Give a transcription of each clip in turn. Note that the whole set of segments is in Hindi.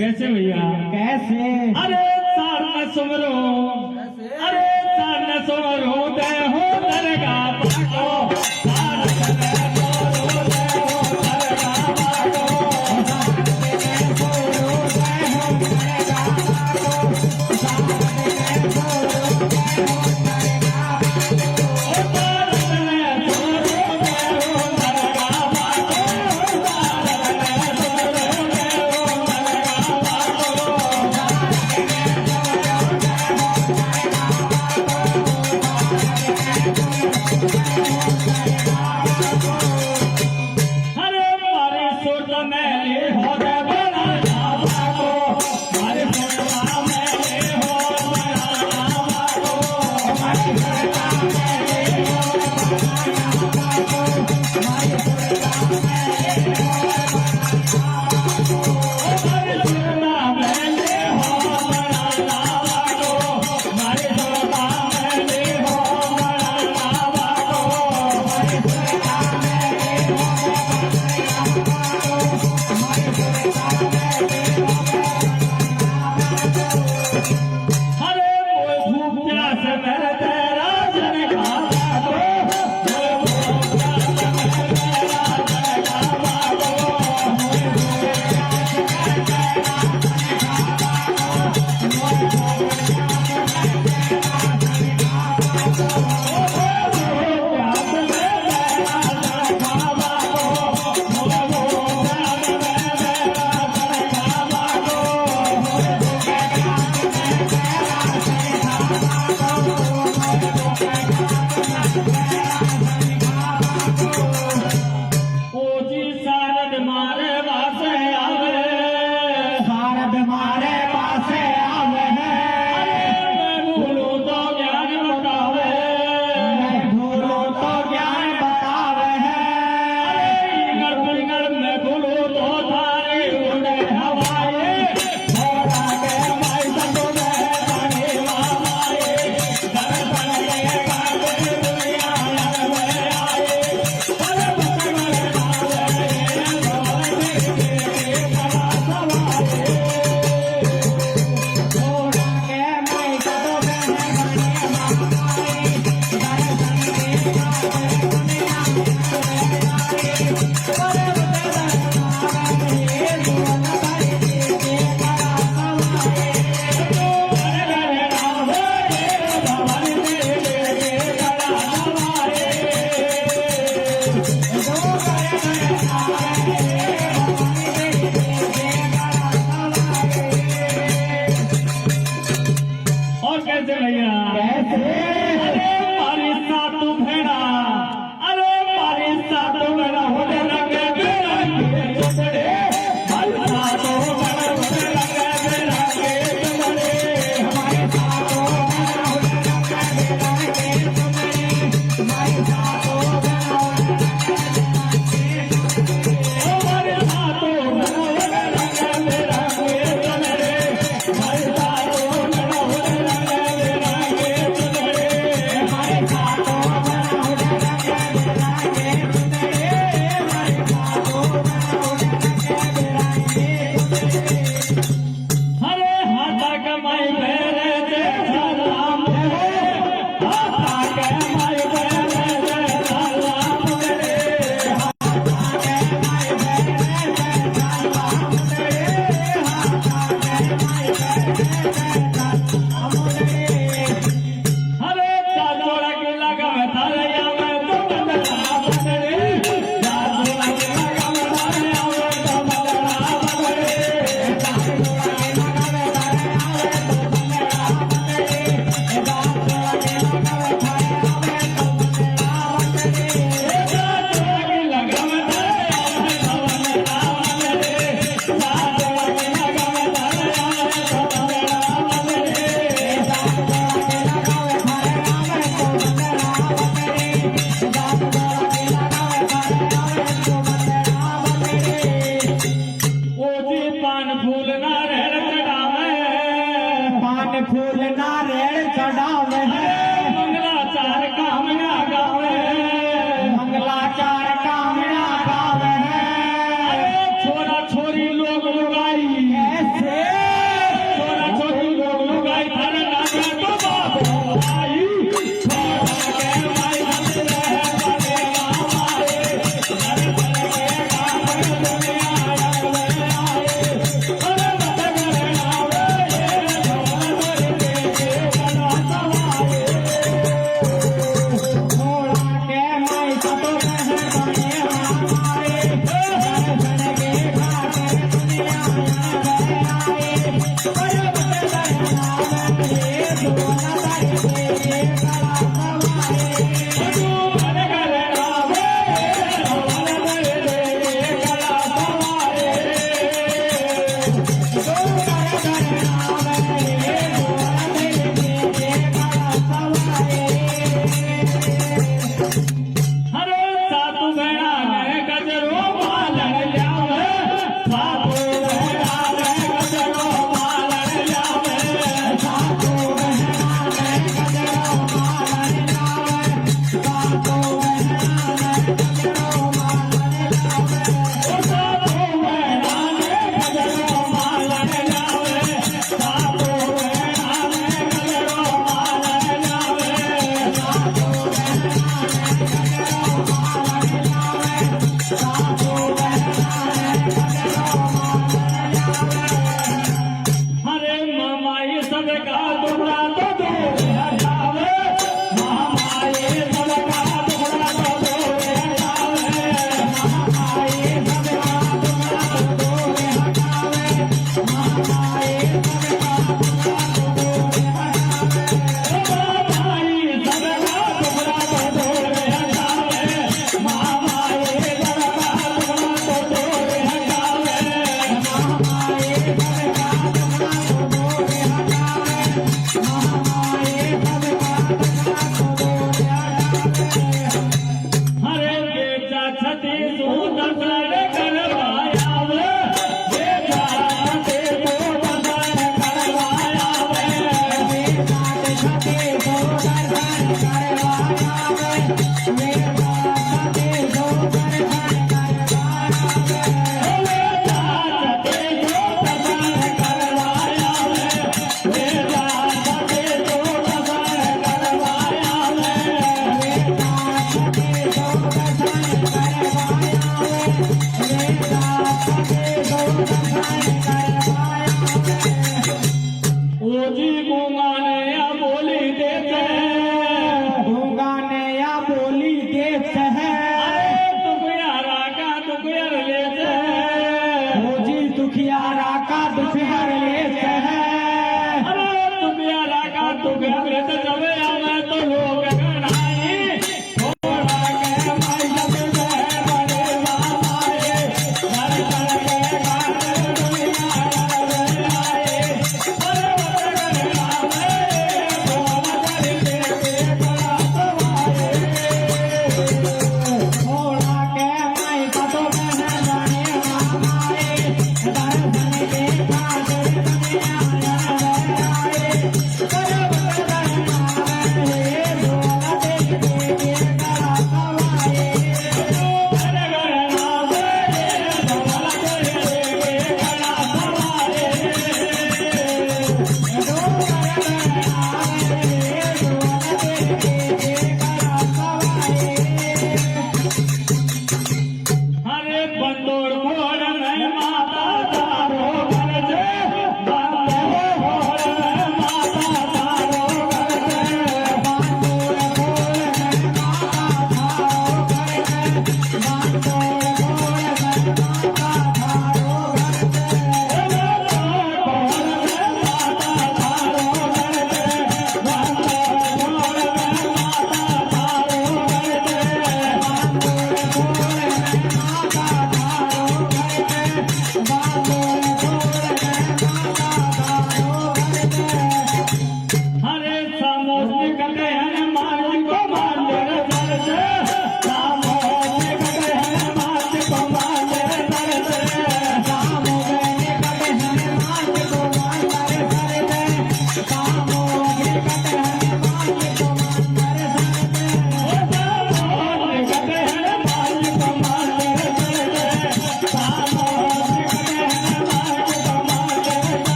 कैसे भैया कैसे? अरे सारन सुमरो, अरे सारन सुमरो दे हो दरगा पाको, सारन सुमरो दे हो दरगा पाको, सारन सुमरो दे हो दरगा पाको, सारन सुमरो दे हो दरगा पाको। मारे पासे आवे है मैं भूलूं तो ज्ञान बतावे मैं भूलूं तो ज्ञान बतावे है पिंगल पिंगल मैं भूलूं तो थारी उड़े हवाए घोड़ा के माई संतो में पानी मामाए दर्शन के गाते दुनिया में आए अरे बतमर आवे भगवान के खड़ा सवाए घोड़ा के माई संतो में पानी मामाए दर्शन के गाते दुनिया में आए अरे बतमर आवे भगवान के खड़ा और कैसे भैया अरे मारी सातु भेड़ा अरे मारी सातु भेड़ा होने लगे बेड़ा के चुपड़े मारी सातु भेड़ा होने लगे बेड़ा के चुपड़े हमारे साथों बना होने लगा बेड़ा के चुपड़े हमारे साथों बना होने हमारे सातु भेड़ा होने लगे बेड़ा के चुपड़े मारी सातु भेड़ा होने लगे बेड़ा के चुपड़े हमारे साथों बना होने लगा बेड़ा के चुपड़े हमारे साथों बना होने लगा बेड़ा के चुपड़े हरे हाथा कमाई बेरे जे सलाम हाथा कमाई बेरे जे सलाम रे हरे चाचोड़ा की लगा में थालिया में तो बंदरा बंदरे चाचोड़ा की लगा में थालिया में तो बंदरा बंदरे चाचोड़ा की लगा में थालिया में तो बंदरा बंदरे चाचोड़ा की लगा में थालिया में तो बंदरा बंदरे ओजी पान फूल नारियल चढ़ावे पान फूल नारियल चढ़ावे है मंगलाचार कामना गावे मंगलाचार कामना गावे है छोरा छोरी लोग लुगाई ऐसे छोरा छोरी लोग लुगाई थारे नाचे तो बाबू आई छोरा के माई बंदे बने मामाए अरे बने के काम दुनिया लगवे आए अरे बतगर आवे ये भगवान के बड़ा सवाए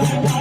મારા